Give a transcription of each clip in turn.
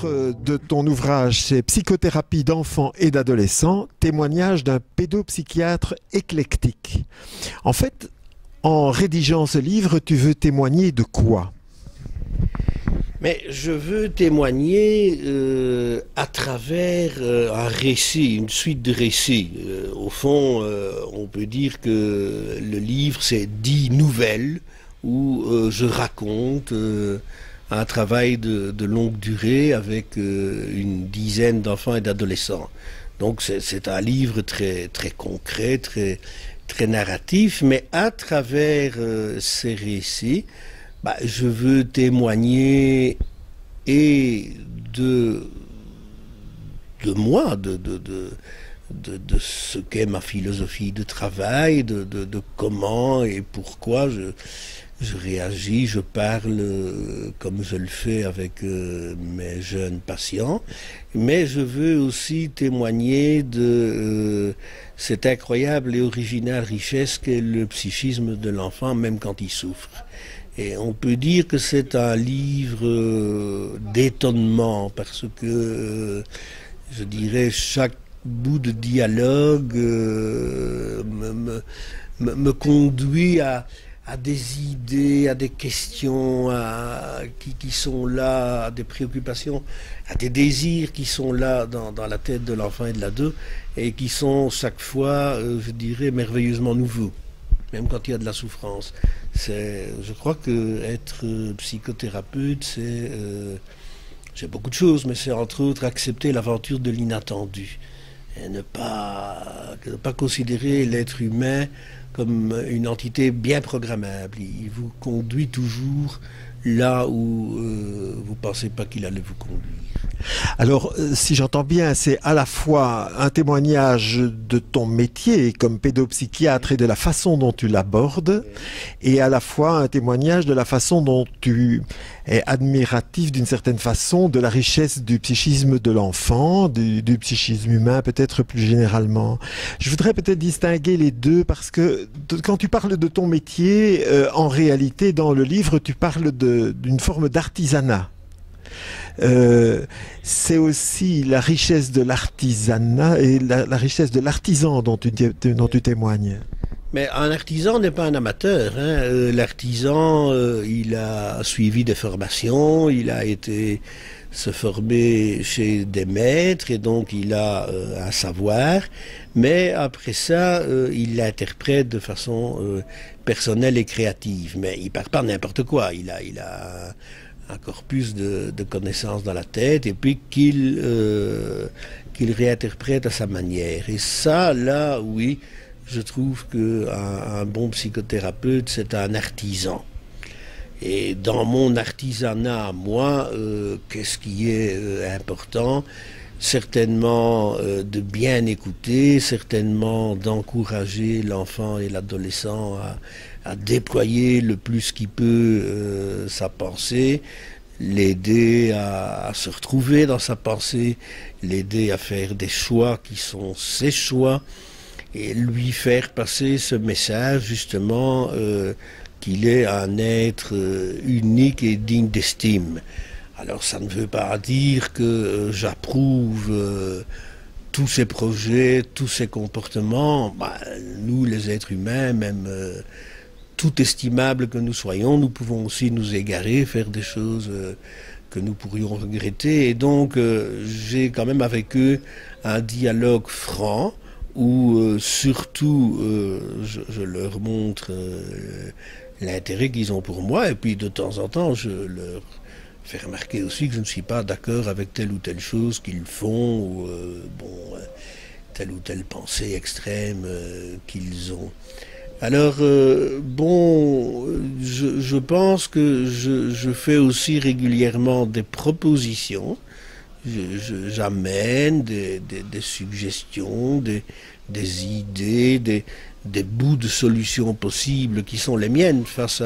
titre de ton ouvrage, c'est Psychothérapie d'enfants et d'adolescents, témoignage d'un pédopsychiatre éclectique. En fait, en rédigeant ce livre, tu veux témoigner de quoi? Mais je veux témoigner à travers un récit, une suite de récits. Au fond, on peut dire que le livre, c'est 10 nouvelles où je raconte un travail de longue durée avec une dizaine d'enfants et d'adolescents. Donc c'est un livre très, très concret, très, très narratif, mais à travers ces récits, je veux témoigner et de moi, de ce qu'est ma philosophie de travail, de comment et pourquoi je réagis, je parle comme je le fais avec mes jeunes patients, mais je veux aussi témoigner de cette incroyable et originale richesse qu'est le psychisme de l'enfant, même quand il souffre. Et on peut dire que c'est un livre d'étonnement parce que, je dirais, chaque bout de dialogue me conduit à des idées, à des questions qui sont là, à des préoccupations, à des désirs qui sont là dans la tête de l'enfant et de l'ado et qui sont chaque fois, je dirais, merveilleusement nouveaux, même quand il y a de la souffrance. Je crois que être psychothérapeute, c'est beaucoup de choses, mais c'est entre autres accepter l'aventure de l'inattendu et ne pas considérer l'être humain comme une entité bien programmable. Il vous conduit toujours là où vous ne pensez pas qu'il allait vous conduire. Alors, si j'entends bien, c'est à la fois un témoignage de ton métier comme pédopsychiatre et de la façon dont tu l'abordes, et à la fois un témoignage de la façon dont tu es admiratif d'une certaine façon de la richesse du psychisme de l'enfant, du psychisme humain peut-être plus généralement. Je voudrais peut-être distinguer les deux parce que quand tu parles de ton métier, en réalité dans le livre tu parles d'une forme d'artisanat. C'est aussi la richesse de l'artisanat et la richesse de l'artisan dont tu témoignes. Mais un artisan n'est pas un amateur. L'artisan, il a suivi des formations, il a été se former chez des maîtres et donc il a un savoir. Mais après ça, il l'interprète de façon personnelle et créative. Mais il part pas n'importe quoi. Il a un corpus de connaissances dans la tête et puis qu'il réinterprète à sa manière. Et ça, là, oui, je trouve qu'un bon psychothérapeute, c'est un artisan. Et dans mon artisanat, moi, qu'est-ce qui est important? Certainement de bien écouter, certainement d'encourager l'enfant et l'adolescent à déployer le plus qu'il peut sa pensée, l'aider à se retrouver dans sa pensée, l'aider à faire des choix qui sont ses choix, et lui faire passer ce message justement qu'il est un être unique et digne d'estime. Alors ça ne veut pas dire que j'approuve tous ces projets, tous ces comportements. Nous, les êtres humains, même tout estimable que nous soyons, nous pouvons aussi nous égarer, faire des choses que nous pourrions regretter. Et donc j'ai quand même avec eux un dialogue franc où surtout je leur montre l'intérêt qu'ils ont pour moi et puis de temps en temps je leur fais remarquer aussi que je ne suis pas d'accord avec telle ou telle chose qu'ils font ou telle ou telle pensée extrême qu'ils ont. Alors je pense que je fais aussi régulièrement des propositions. J'amène des suggestions, des idées, des bouts de solutions possibles qui sont les miennes face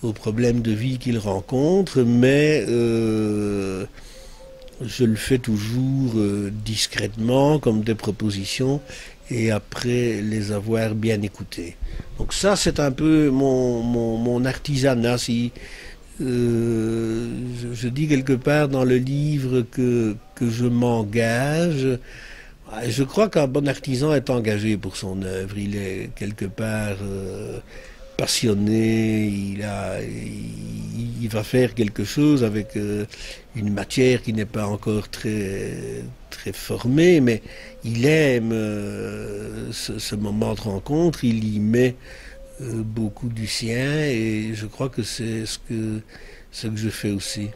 aux problèmes de vie qu'ils rencontrent, mais je le fais toujours discrètement comme des propositions et après les avoir bien écoutées. Donc ça c'est un peu mon artisanat. Si je dis quelque part dans le livre que je m'engage. Je crois qu'un bon artisan est engagé pour son œuvre. Il est quelque part passionné, il va faire quelque chose avec une matière qui n'est pas encore très formée, mais il aime ce moment de rencontre, il y met beaucoup du sien, et je crois que c'est ce que je fais aussi.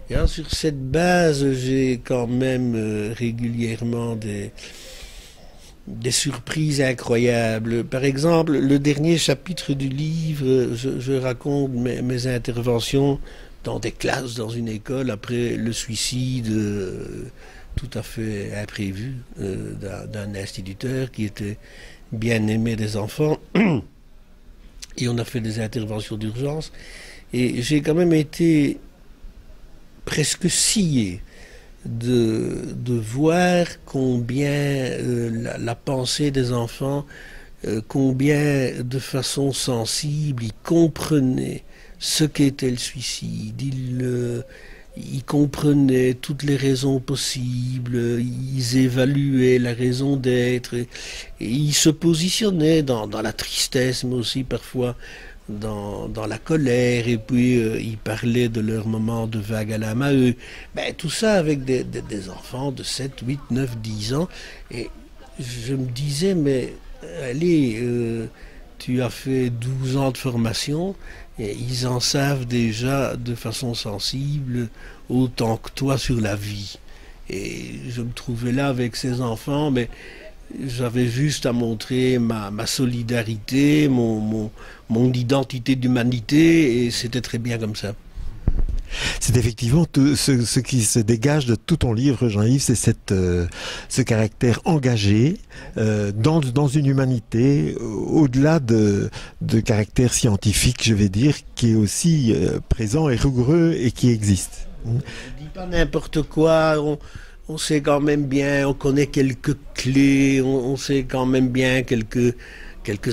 Et alors, sur cette base, j'ai quand même régulièrement des surprises incroyables. Par exemple, le dernier chapitre du livre, je raconte mes interventions dans des classes, dans une école, après le suicide tout à fait imprévu d'un instituteur qui était bien aimé des enfants. Et on a fait des interventions d'urgence. Et j'ai quand même été presque scié de voir combien la pensée des enfants, combien de façon sensible ils comprenaient ce qu'était le suicide. Ils comprenaient toutes les raisons possibles, ils évaluaient la raison d'être, et ils se positionnaient dans la tristesse, mais aussi parfois dans la colère, et puis ils parlaient de leur moment de vague à la Maheu. Ben, tout ça avec des enfants de 7, 8, 9, 10 ans. Et je me disais, mais allez, tu as fait 12 ans de formation, et ils en savent déjà de façon sensible autant que toi sur la vie. Et je me trouvais là avec ces enfants, mais j'avais juste à montrer ma solidarité, mon identité d'humanité, et c'était très bien comme ça. C'est effectivement tout ce qui se dégage de tout ton livre, Jean-Yves, c'est ce caractère engagé dans une humanité, au-delà de caractère scientifique, je vais dire, qui est aussi présent et rigoureux et qui existe. On ne dit pas n'importe quoi, on sait quand même bien, on connaît quelques clés, on sait quand même bien quelques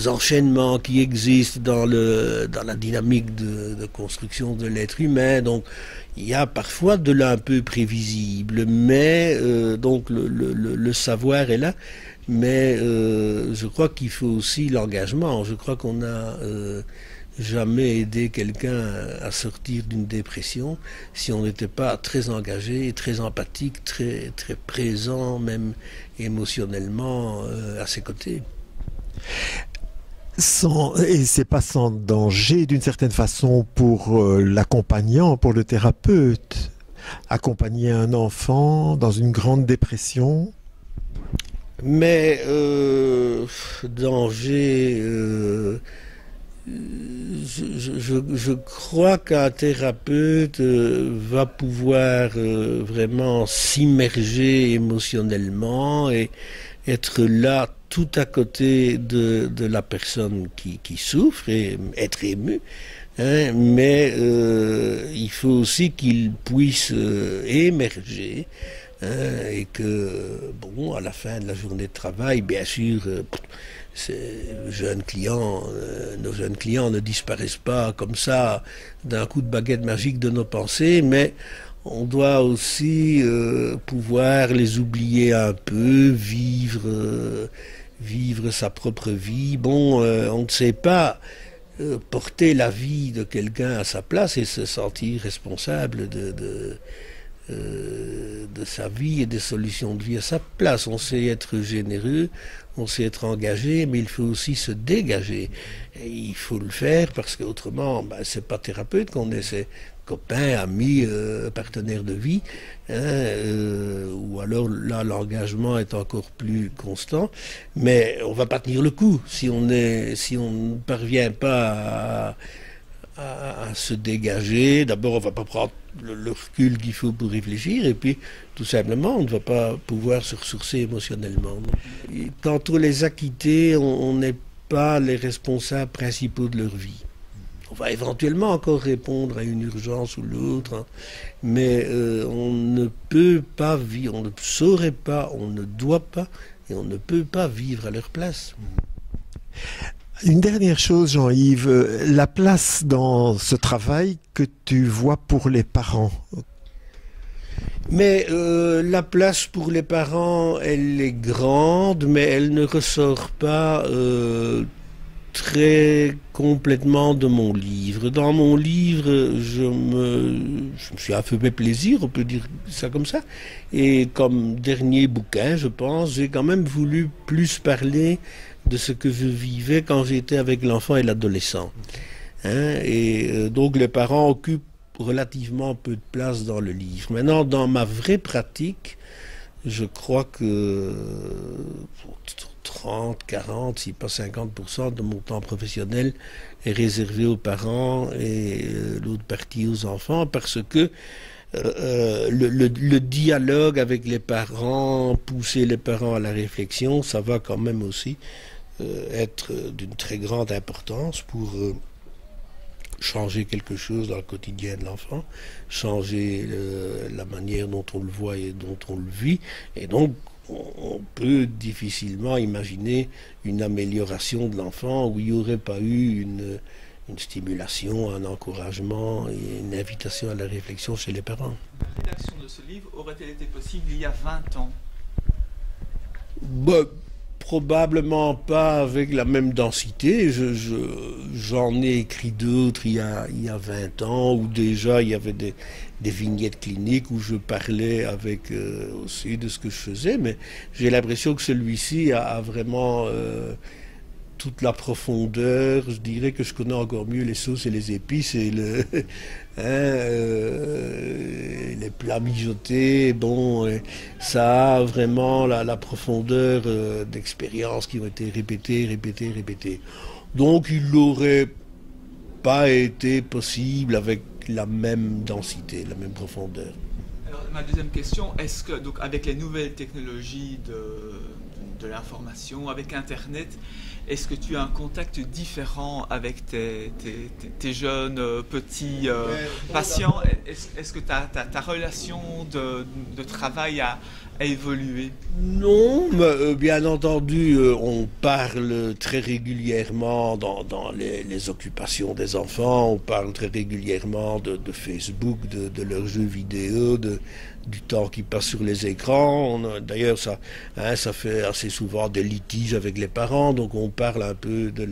enchaînements qui existent dans la dynamique de construction de l'être humain. Donc il y a parfois de l'un peu prévisible, mais donc le savoir est là. Mais je crois qu'il faut aussi l'engagement. Je crois qu'on n'a jamais aidé quelqu'un à sortir d'une dépression si on n'était pas très engagé, très empathique, très présent, même émotionnellement à ses côtés. Et c'est pas sans danger d'une certaine façon pour l'accompagnant, pour le thérapeute. Accompagner un enfant dans une grande dépression. Mais danger, je crois qu'un thérapeute va pouvoir vraiment s'immerger émotionnellement et être là tout à côté de la personne qui souffre et être ému. Hein, mais il faut aussi qu'il puisse émerger, hein, et que, bon, à la fin de la journée de travail, bien sûr, nos jeunes clients ne disparaissent pas comme ça d'un coup de baguette magique de nos pensées, mais on doit aussi pouvoir les oublier un peu, vivre sa propre vie. Bon, on ne sait pas porter la vie de quelqu'un à sa place et se sentir responsable de sa vie et des solutions de vie à sa place. On sait être généreux, on sait être engagé, mais il faut aussi se dégager. Et il faut le faire parce qu'autrement, c'est pas thérapeute qu'on est, c'est copain, ami, partenaire de vie, hein, ou alors là l'engagement est encore plus constant, mais on va pas tenir le coup si on ne parvient pas à se dégager. D'abord, on va pas prendre le recul qu'il faut pour réfléchir, et puis tout simplement on ne va pas pouvoir se ressourcer émotionnellement. Et quand on les a quittés, on n'est pas les responsables principaux de leur vie. On va éventuellement encore répondre à une urgence ou l'autre, hein, mais on ne peut pas vivre, on ne saurait pas, on ne doit pas et on ne peut pas vivre à leur place. Une dernière chose, Jean-Yves, la place dans ce travail que tu vois pour les parents. Mais la place pour les parents, elle est grande, mais elle ne ressort pas très complètement de mon livre. Dans mon livre, je me suis un peu fait plaisir, on peut dire ça comme ça. Et comme dernier bouquin, je pense, j'ai quand même voulu plus parler de ce que je vivais quand j'étais avec l'enfant et l'adolescent. Hein, et donc les parents occupent relativement peu de place dans le livre. Maintenant, dans ma vraie pratique, je crois que 30, 40, si pas 50% de mon temps professionnel est réservé aux parents et l'autre partie aux enfants parce que le dialogue avec les parents, pousser les parents à la réflexion, ça va quand même aussi être d'une très grande importance pour changer quelque chose dans le quotidien de l'enfant, changer la manière dont on le voit et dont on le vit. Et donc, on peut difficilement imaginer une amélioration de l'enfant où il n'y aurait pas eu une stimulation, un encouragement et une invitation à la réflexion chez les parents. La rédaction de ce livre aurait-elle été possible il y a 20 ans? Bah, probablement pas avec la même densité. J'en ai écrit d'autres il y a 20 ans où déjà il y avait des vignettes cliniques où je parlais avec aussi de ce que je faisais, mais j'ai l'impression que celui-ci a vraiment toute la profondeur. Je dirais que je connais encore mieux les sauces et les épices et les plats mijotés. Bon, ça a vraiment la profondeur d'expériences qui ont été répétées. Donc il n'aurait pas été possible avec la même densité, la même profondeur. Alors, ma deuxième question, est-ce que, donc, avec les nouvelles technologies de l'information, avec Internet, est-ce que tu as un contact différent avec tes jeunes petits patients? Est-ce que ta relation de travail a évolué? Non, mais, bien entendu, on parle très régulièrement dans les occupations des enfants, on parle très régulièrement de Facebook, de leurs jeux vidéo, du temps qu'ils passent sur les écrans. D'ailleurs, ça fait assez souvent des litiges avec les parents, donc on parle un peu de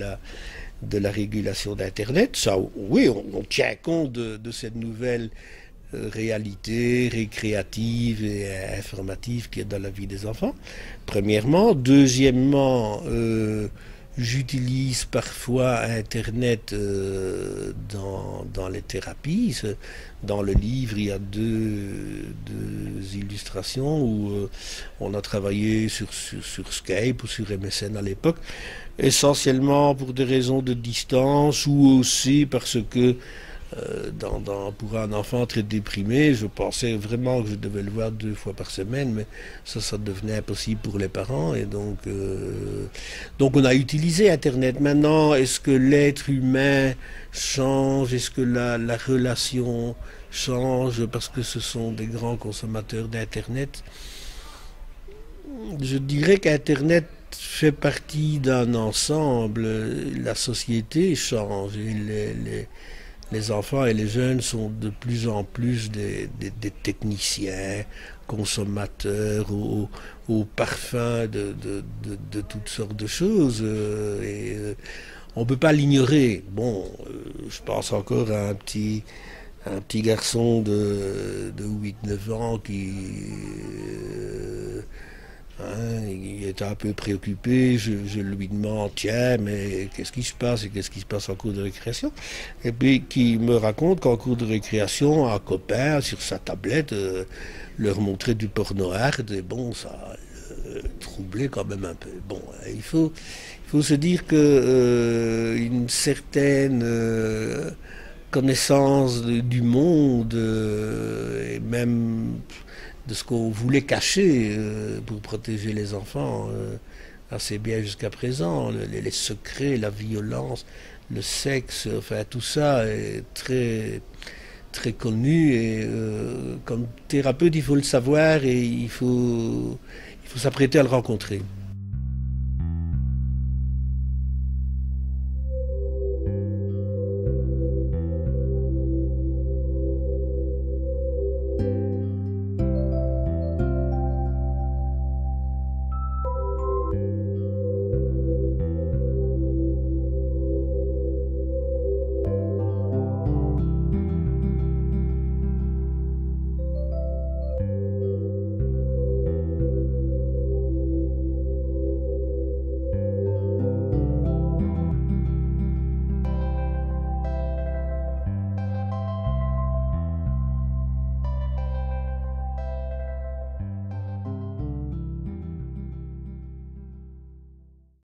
la régulation d'Internet. Ça, oui, on tient compte de cette nouvelle réalité récréative et informative qui est dans la vie des enfants, premièrement. Deuxièmement, j'utilise parfois Internet dans les thérapies. Dans le livre, il y a deux illustrations où on a travaillé sur Skype ou sur MSN à l'époque, essentiellement pour des raisons de distance ou aussi parce que pour un enfant très déprimé, je pensais vraiment que je devais le voir 2 fois par semaine, mais ça devenait impossible pour les parents. Et donc on a utilisé Internet. Maintenant, est-ce que l'être humain change? Est-ce que la relation change parce que ce sont des grands consommateurs d'Internet? Je dirais qu'Internet fait partie d'un ensemble. La société change et les enfants et les jeunes sont de plus en plus des techniciens, consommateurs au parfum de toutes sortes de choses. On ne peut pas l'ignorer. Bon, je pense encore à un petit garçon de 8-9 ans qui... il était un peu préoccupé, je lui demande, tiens, mais qu'est-ce qui se passe et qu'est-ce qui se passe en cours de récréation? Et puis qui me raconte qu'en cours de récréation, un copain sur sa tablette leur montrait du porno hard, et bon, ça troublait quand même un peu. Bon, il faut se dire que une certaine connaissance du monde et même de ce qu'on voulait cacher pour protéger les enfants assez bien jusqu'à présent. Les secrets, la violence, le sexe, enfin tout ça est très, très connu et comme thérapeute il faut le savoir et il faut s'apprêter à le rencontrer.